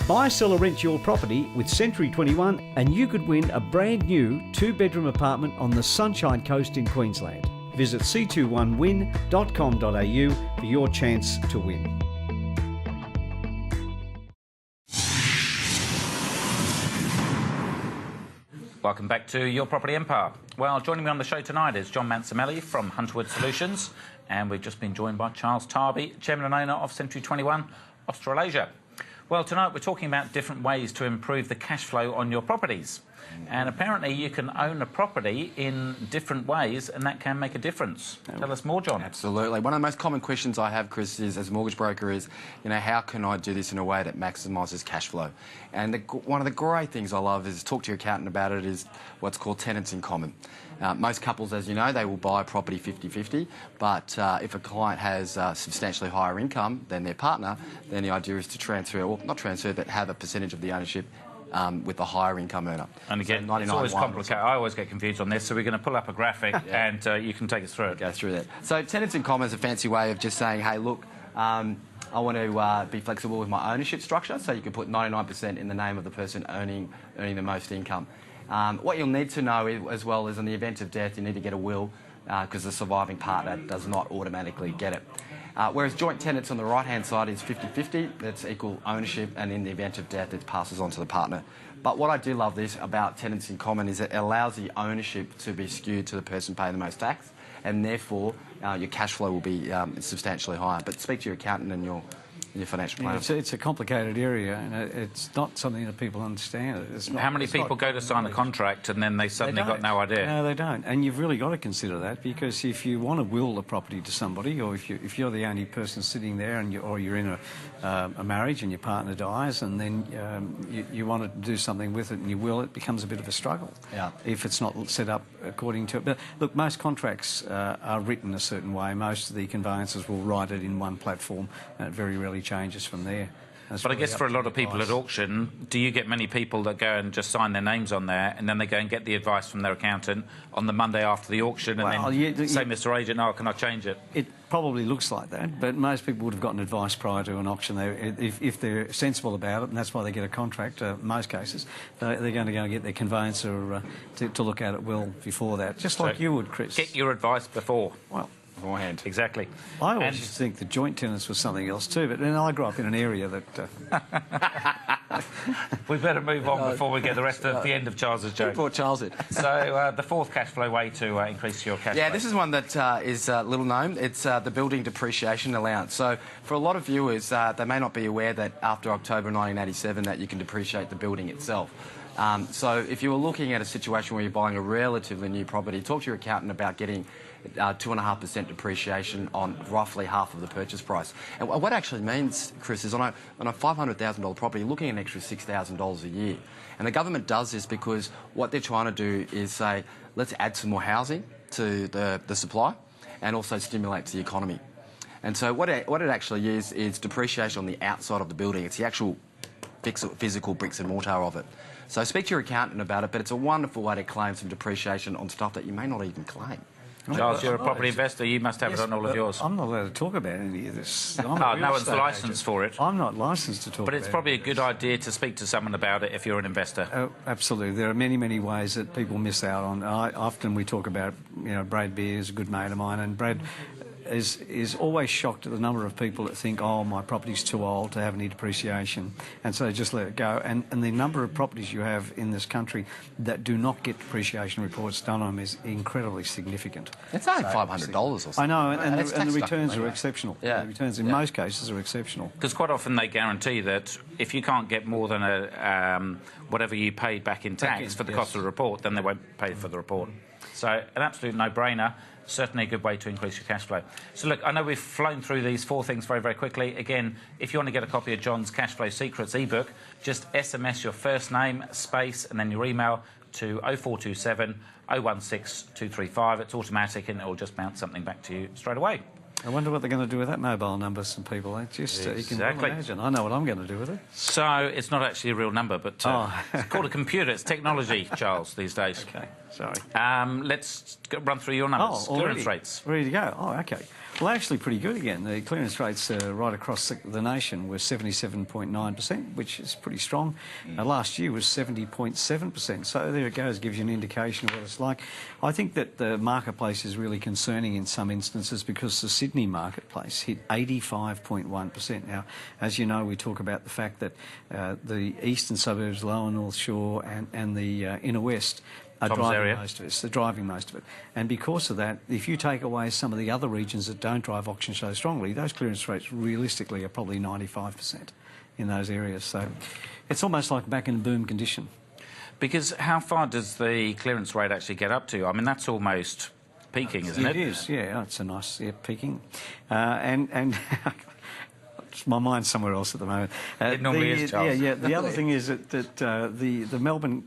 Buy, sell or rent your property with Century 21 and you could win a brand new 2-bedroom apartment on the Sunshine Coast in Queensland. Visit c21win.com.au for your chance to win. Welcome back to Your Property Empire. Well, joining me on the show tonight is John Mansamelli from Hunterwood Solutions, and we've just been joined by Charles Tarbey, Chairman and owner of Century 21 Australasia. Well, tonight we're talking about different ways to improve the cash flow on your properties. And apparently you can own a property in different ways and that can make a difference. Tell us more, John. Absolutely. One of the most common questions I have, Chris, is as a mortgage broker is, how can I do this in a way that maximises cash flow? And one of the great things I love is talk to your accountant about it is what's called tenants in common. Most couples, as you know, they will buy a property 50-50, but if a client has substantially higher income than their partner, then the idea is to transfer, or not transfer, but have a percentage of the ownership with the higher income earner. And again, so it's always complicated. I always get confused on this, so we're going to pull up a graphic and you can take us through it. Go through that. So tenants in common is a fancy way of just saying, hey, look, I want to be flexible with my ownership structure, so you can put 99% in the name of the person earning the most income. What you'll need to know as well is in the event of death, you need to get a will because the surviving partner does not automatically get it. Whereas joint tenants on the right-hand side is 50-50, that's equal ownership, and in the event of death, it passes on to the partner. But what I do love this about tenants in common is it allows the ownership to be skewed to the person paying the most tax, and therefore your cash flow will be substantially higher. But speak to your accountant and your financial plan. It's a complicated area, and it's not something that people understand. How many people go to sign a contract and then they suddenly got no idea? No, they don't. And you've really got to consider that, because if you want to will the property to somebody, or if you're the only person sitting there, and or you're in a marriage and your partner dies, and then you want to do something with it and you will, it becomes a bit of a struggle. Yeah. If it's not set up according to it. But look, most contracts are written a certain way. Most of the conveyancers will write it in one platform, and it very rarely changes from there. That's but I really guess for a lot of people at auction, do you get many people that go and just sign their names on there and then they go and get the advice from their accounnt on the Monday after the auction and then say, Mr. Agent, oh, can I change it? It probably looks like that, but most people would have gotten advice prior to an auction. If they're sensible about it, and that's why they get a contract, most cases, they're going to go and get their conveyancer to look at it well before that, just like you would, Chris. Get your advice before. Well, beforehand. Exactly. I always think the joint tenants was something else too, but I grew up in an area that... We better move on before we get the rest of the end of Charles's joke. Before Charles did. So the fourth cash flow way to increase your cash flow. Yeah, this is one that is little known. It's the building depreciation allowance. So for a lot of viewers, they may not be aware that after October 1987 that you can depreciate the building itself. So if you were looking at a situation where you're buying a relatively new property, talk to your accountant about getting 2.5% depreciation on roughly half of the purchase price. And what it actually means, Chris, is on a $500,000 property, you're looking at an extra $6,000 a year. And the government does this because what they're trying to do is say, let's add some more housing to the supply and also stimulate the economy. And so what it actually is depreciation on the outside of the building. It's the actual physical bricks and mortar of it. So speak to your accountant about it, but it's a wonderful way to claim some depreciation on stuff that you may not even claim. Charles, you're a property investor. You must have it on all of yours. I'm not allowed to talk about any of this. No one's licensed for it. I'm not licensed to talk about it. But it's probably a good idea to speak to someone about it if you're an investor. Oh, absolutely. There are many, many ways that people miss out on. Often we talk about, Brad Beer is a good mate of mine, and Brad is always shocked at the number of people that think, oh, my property's too old to have any depreciation, and so just let it go. And the number of properties you have in this country that do not get depreciation reports done on them is incredibly significant. It's only $500 or something. I know, and the returns are exceptional. Yeah. The returns in most cases are exceptional. Because quite often they guarantee that if you can't get more than whatever you paid back in tax for the cost of the report, then they won't pay for the report. So an absolute no-brainer. Certainly a good way to increase your cash flow. So look, I know we've flown through these four things very, very quickly. Again, if you want to get a copy of John's Cash Flow Secrets ebook, just SMS your first name, space, and then your email to 0427 016 235. It's automatic and it will just bounce something back to you straight away. I wonder what they're going to do with that mobile number, some people. Exactly. You can well imagine. I know what I'm going to do with it. So it's not actually a real number, but it's called a computer. It's technology, Charles, these days. Okay, sorry. Let's run through your numbers. Clearance rates. Ready to go. Oh, okay. Well, actually pretty good again. The clearance rates right across the nation were 77.9%, which is pretty strong. Last year was 70.7%. So there it goes, gives you an indication of what it's like. I think that the marketplace is really concerning in some instances because the Sydney marketplace hit 85.1%. Now, as you know, we talk about the fact that the eastern suburbs, Lower North Shore and the inner west are driving most of it. They're driving most of it. And because of that, if you take away some of the other regions that don't drive auction so strongly, those clearance rates realistically are probably 95% in those areas. So it's almost like back in boom condition. Because how far does the clearance rate actually get up to? I mean, that's almost peaking, isn't it? It is, yeah. It's a nice, peaking. And my mind's somewhere else at the moment. It normally is, Charles. Yeah. The other thing is that the Melbourne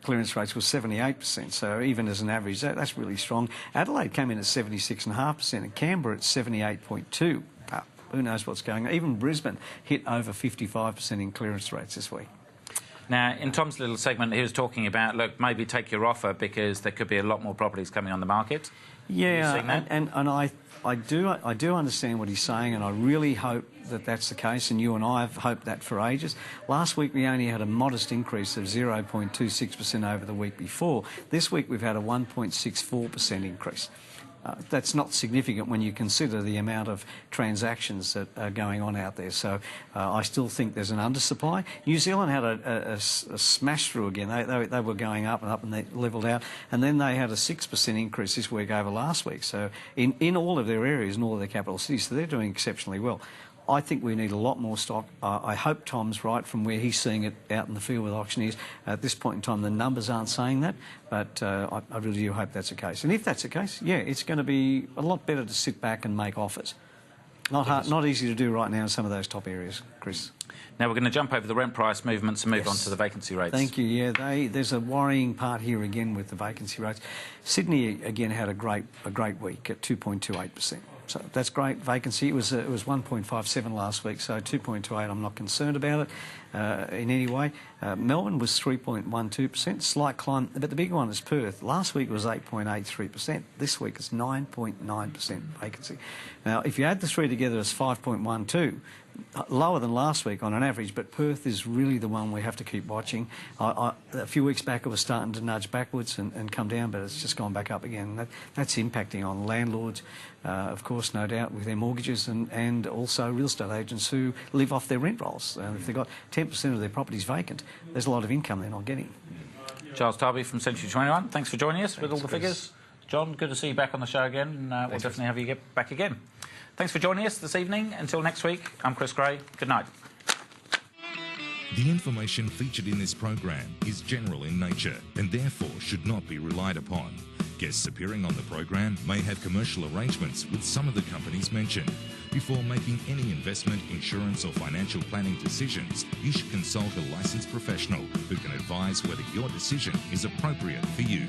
clearance rates was 78%, so even as an average, that's really strong. Adelaide came in at 76.5% and Canberra at 78.2%. Who knows what's going on? Even Brisbane hit over 55% in clearance rates this week. Now, in Tom's little segment, he was talking about, look, maybe take your offer because there could be a lot more properties coming on the market. Yeah, and I do understand what he's saying, and I really hope that that's the case, and you and I have hoped that for ages. Last week we only had a modest increase of 0.26% over the week before. This week we've had a 1.64% increase. That's not significant when you consider the amount of transactions that are going on out there. So I still think there's an undersupply. New Zealand had a smash through again. They were going up and they levelled out. And then they had a 6% increase this week over last week. So in all of their areas, in all of their capital cities, so they're doing exceptionally well. I think we need a lot more stock. I hope Tom's right from where he's seeing it out in the field with auctioneers. At this point in time, the numbers aren't saying that, but I really do hope that's the case. And if that's the case, yeah, it's going to be a lot better to sit back and make offers. Not easy to do right now in some of those top areas, Chris. Now we're going to jump over the rent price movements and move on to the vacancy rates. Thank you. Yeah, there's a worrying part here again with the vacancy rates. Sydney again had a great week at 2.28%. So that's great. Vacancy, it was 1.57 last week, so 2.28, I'm not concerned about it in any way. Melbourne was 3.12%, slight climb, but the big one is Perth. Last week was 8.83%. This week it's 9.9% vacancy. Now, if you add the three together, it's 5.12%. Lower than last week on an average, but Perth is really the one we have to keep watching. A few weeks back it was starting to nudge backwards and come down, but it's just gone back up again. That's impacting on landlords, of course, no doubt, with their mortgages and also real estate agents who live off their rent rolls. If they've got 10% of their properties vacant, there's a lot of income they're not getting. Charles Tarbey from Century 21, thanks for joining us with all the figures. John, good to see you back on the show again. We'll definitely have you get back again. Thanks for joining us this evening. Until next week, I'm Chris Gray. Good night. The information featured in this program is general in nature and therefore should not be relied upon. Guests appearing on the program may have commercial arrangements with some of the companies mentioned. Before making any investment, insurance or financial planning decisions, you should consult a licensed professional who can advise whether your decision is appropriate for you.